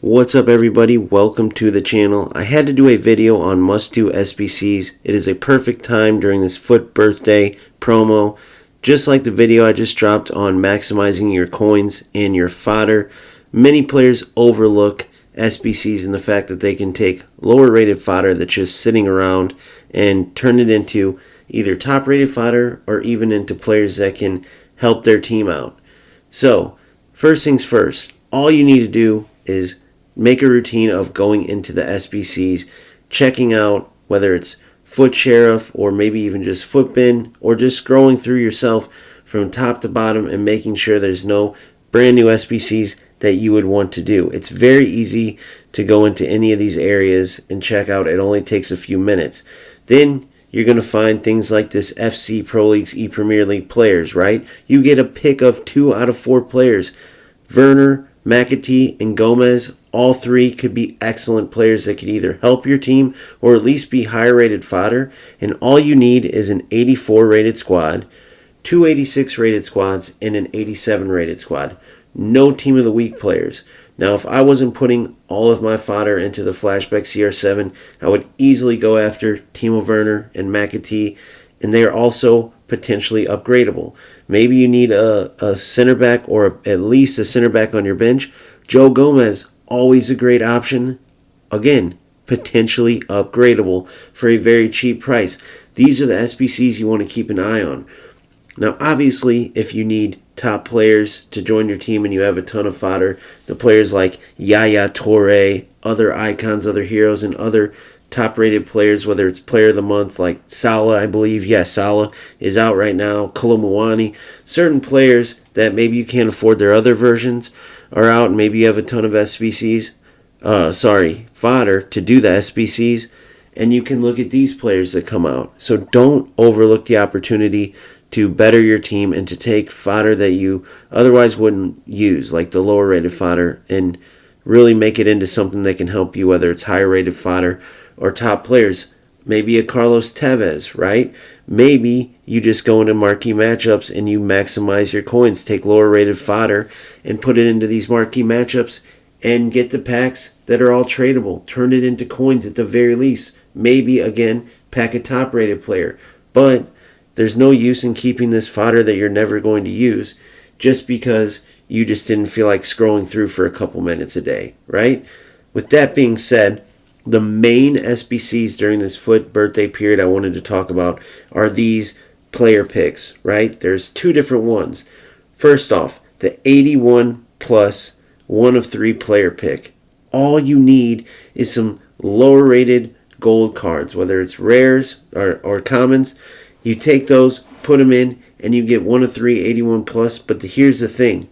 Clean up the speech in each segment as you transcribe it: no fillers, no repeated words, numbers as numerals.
What's up everybody, welcome to the channel. I had to do a video on must-do SBCs. It is a perfect time during this FUT birthday promo. Just like the video I just dropped on maximizing your coins and your fodder, many players overlook SBCs and the fact that they can take lower rated fodder that's just sitting around and turn it into either top rated fodder or even into players that can help their team out. So, first things first, all you need to do is make a routine of going into the SBCs, checking out whether it's FUT Sheriff or maybe even just FUT Bin, or just scrolling through yourself from top to bottom and making sure there's no brand new SBCs that you would want to do. It's very easy to go into any of these areas and check out. It only takes a few minutes. Then you're going to find things like this FC Pro League's E-Premier League players, right? You get a pick of 2 out of 4 players. Werner, McAtee, and Gomez, all three could be excellent players that could either help your team or at least be higher rated fodder. And all you need is an 84 rated squad, 2 86 rated squads, and an 87 rated squad. No team of the week players. Now, if I wasn't putting all of my fodder into the Flashback CR7, I would easily go after Timo Werner and McAtee, and they are also potentially upgradable. Maybe you need a center back or at least a center back on your bench. Joe Gomez, always a great option. Again, potentially upgradable for a very cheap price. These are the SBCs you want to keep an eye on. Now, obviously, if you need top players to join your team and you have a ton of fodder, the players like Yaya Toure, other icons, other heroes, and other top-rated players, whether it's Player of the Month like Salah, I believe. Yes, Salah is out right now. Kolomuani. Certain players that maybe you can't afford their other versions are out, and maybe you have a ton of SBCs. Fodder to do the SBCs, and you can look at these players that come out. So don't overlook the opportunity to better your team and to take fodder that you otherwise wouldn't use, like the lower rated fodder, and really make it into something that can help you, whether it's higher rated fodder or top players. Maybe a Carlos Tevez, right? Maybe you just go into marquee matchups and you maximize your coins, take lower rated fodder and put it into these marquee matchups and get the packs that are all tradable. Turn it into coins at the very least. Maybe, again, pack a top rated player. But there's no use in keeping this fodder that you're never going to use just because you just didn't feel like scrolling through for a couple minutes a day, right? With that being said, the main SBCs during this FUT birthday period I wanted to talk about are these player picks, right? There's 2 different ones. First off, the 81 plus 1 of 3 player pick. All you need is some lower rated gold cards, whether it's rares or commons. You take those, put them in, and you get 1 of 3 81 plus. But here's the thing.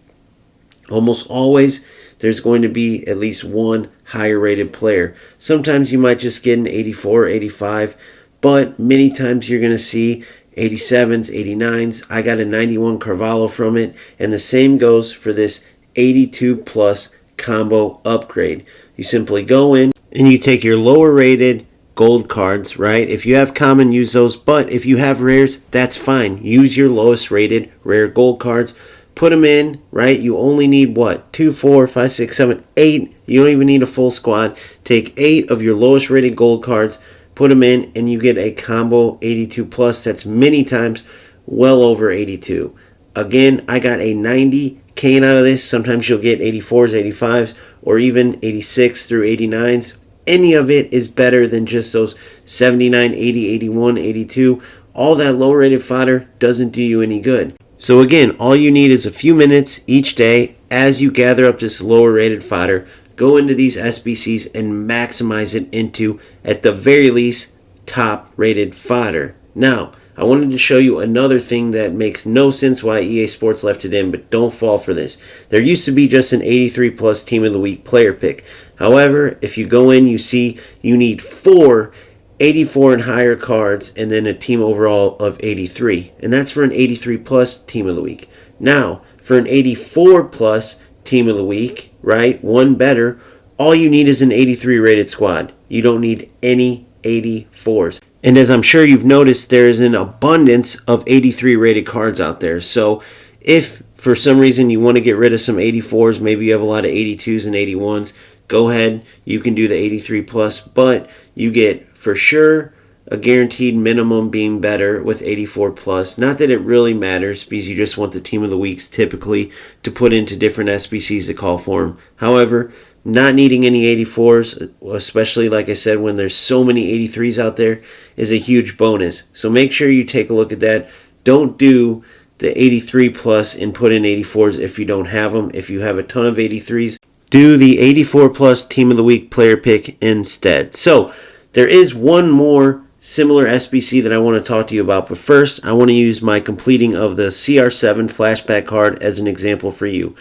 Almost always, there's going to be at least one higher rated player. Sometimes you might just get an 84 or 85, but many times you're going to see 87s, 89s. I got a 91 Carvalho from it, and the same goes for this 82 plus combo upgrade. You simply go in and you take your lower rated gold cards, right? If you have common, use those, but if you have rares, that's fine. Use your lowest rated rare gold cards. Put them in, right? You only need what? 2, 4, 5, 6, 7, 8. You don't even need a full squad. Take 8 of your lowest rated gold cards, put them in, and you get a combo 82 plus. That's many times well over 82. Again, I got a 90 cane out of this. Sometimes you'll get 84s, 85s, or even 86 through 89s. Any of it is better than just those 79, 80, 81, 82. All that low rated fodder doesn't do you any good. So again, all you need is a few minutes each day as you gather up this lower rated fodder. Go into these SBCs and maximize it into, at the very least, top rated fodder. Now, I wanted to show you another thing that makes no sense why EA Sports left it in, but don't fall for this. There used to be just an 83 plus Team of the Week player pick. However, if you go in, you see you need 4 84 and higher cards and then a team overall of 83. And that's for an 83 plus Team of the Week. Now, for an 84 plus Team of the Week, right, one better, all you need is an 83 rated squad. You don't need any 84s. And as I'm sure you've noticed, there is an abundance of 83 rated cards out there. So if for some reason you want to get rid of some 84s, maybe you have a lot of 82s and 81s, go ahead, you can do the 83 plus, but you get for sure a guaranteed minimum being better with 84 plus. Not that it really matters, because you just want the team of the weeks typically to put into different SBCs to call for them. However, not needing any 84s, especially like I said when there's so many 83s out there, is a huge bonus. So make sure you take a look at that. Don't do the 83 plus and put in 84s if you don't have them. If you have a ton of 83s, do the 84 plus team of the week player pick instead. So there is one more similar SBC that I want to talk to you about, but first I want to use my completing of the CR7 flashback card as an example for you.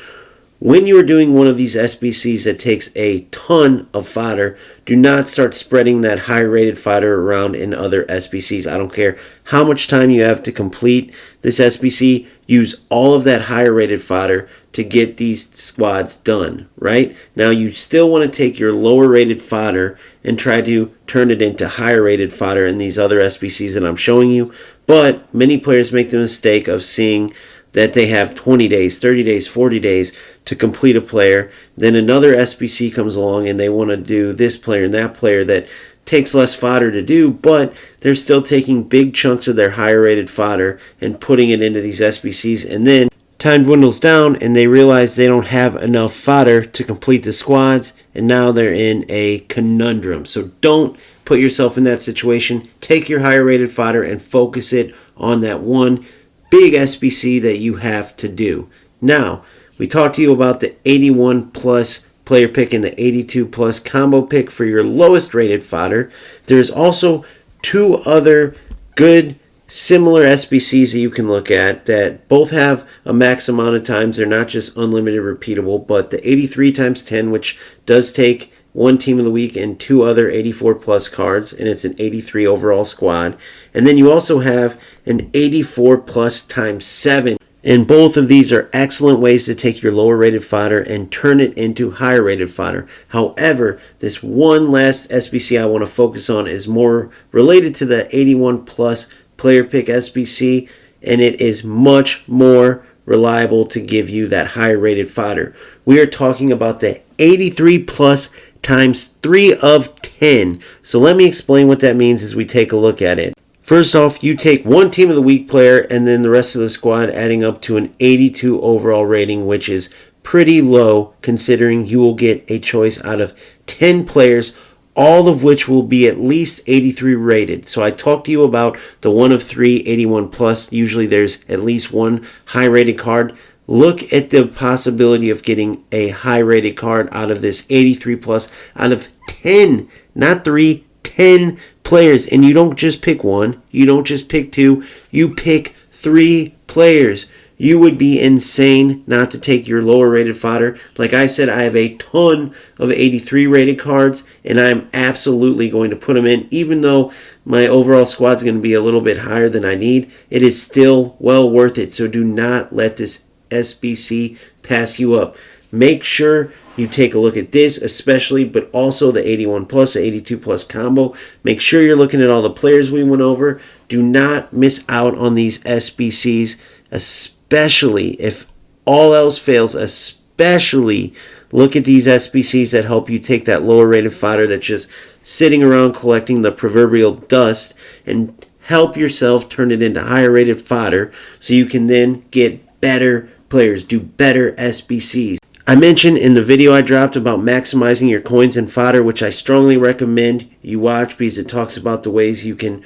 When you are doing one of these SBCs that takes a ton of fodder, do not start spreading that high rated fodder around in other SBCs. I don't care how much time you have to complete this SBC, use all of that higher rated fodder to get these squads done, right? Now you still want to take your lower rated fodder and try to turn it into higher rated fodder in these other SBCs that I'm showing you, but many players make the mistake of seeing that they have 20 days, 30 days, 40 days to complete a player. Then another SBC comes along and they want to do this player and that player that takes less fodder to do, but they're still taking big chunks of their higher rated fodder and putting it into these SBCs, and then time dwindles down and they realize they don't have enough fodder to complete the squads, and now they're in a conundrum. So don't put yourself in that situation. Take your higher rated fodder and focus it on that one big SBC that you have to do. Now, we talked to you about the 81 plus player pick and the 82 plus combo pick for your lowest rated fodder. There's also two other good similar SBCs that you can look at that both have a max amount of times. They're not just unlimited repeatable, but the 83 times 10, which does take one team of the week and two other 84 plus cards, and it's an 83 overall squad. And then you also have an 84 plus times 7. And both of these are excellent ways to take your lower rated fodder and turn it into higher rated fodder. However, this one last SBC I want to focus on is more related to the 81 plus player pick SBC, and it is much more reliable to give you that higher rated fodder. We are talking about the 83 plus times 3 of 10. So let me explain what that means as we take a look at it. First off, you take one team of the week player and then the rest of the squad, adding up to an 82 overall rating, which is pretty low considering you will get a choice out of 10 players, all of which will be at least 83 rated. So I talked to you about the 1 of 3 81 plus. Usually there's at least one high rated card. Look at the possibility of getting a high rated card out of this 83 plus out of 10, not 3, 10 players. And you don't just pick one, you don't just pick two, you pick 3 players. You would be insane not to take your lower rated fodder. Like I said, I have a ton of 83 rated cards, and I'm absolutely going to put them in. Even though my overall squad is going to be a little bit higher than I need, it is still well worth it. So do not let this SBC pass you up. Make sure you take a look at this especially, but also the 81 plus, the 82 plus combo. Make sure you're looking at all the players we went over. Do not miss out on these SBCs, especially if all else fails. Especially look at these SBCs that help you take that lower rated fodder that's just sitting around collecting the proverbial dust and help yourself turn it into higher rated fodder so you can then get better players, do better SBCs. I mentioned in the video I dropped about maximizing your coins and fodder, which I strongly recommend you watch because it talks about the ways you can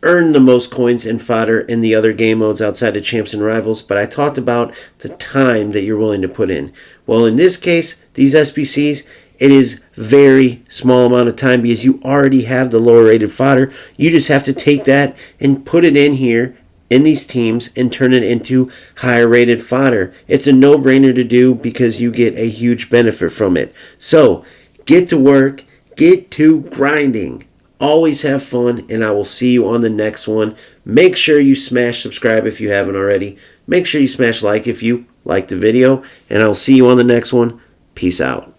earn the most coins and fodder in the other game modes outside of Champs and Rivals, but I talked about the time that you're willing to put in. Well, in this case, these SBCs, it is very small amount of time because you already have the lower rated fodder. You just have to take that and put it in here in these teams and turn it into higher rated fodder. It's a no-brainer to do because you get a huge benefit from it. So get to work, get to grinding. Always have fun, and I will see you on the next one. Make sure you smash subscribe if you haven't already. Make sure you smash like if you like the video, and I'll see you on the next one. Peace out.